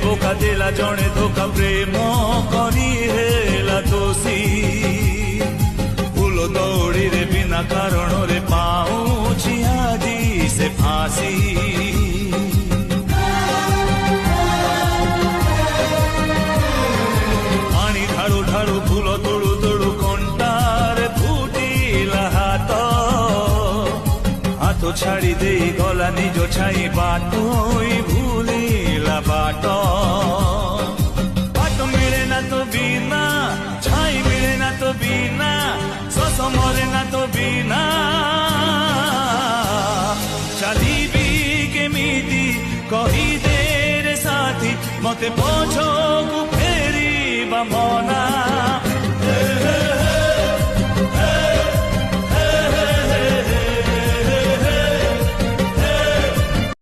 बोका देला जणे धोखा प्रेम करी हेला दोषी फूल दौड़ी रे बिना कारण रे पाऊछि आजी से फांसी पानी ढाळू ढाळू फूल तोड़ू तोड़ू कंटार फुटिला हाथ हाथ छाड़ी दे गला निज छाई बाटोई भूलिला बाट बाट मिले ना तो बिना छाई मिले ना तो बिना सस मरे ना तो बिना चलीबी केमिति कही दे रे साथी मते पछकु फेरिबा मना।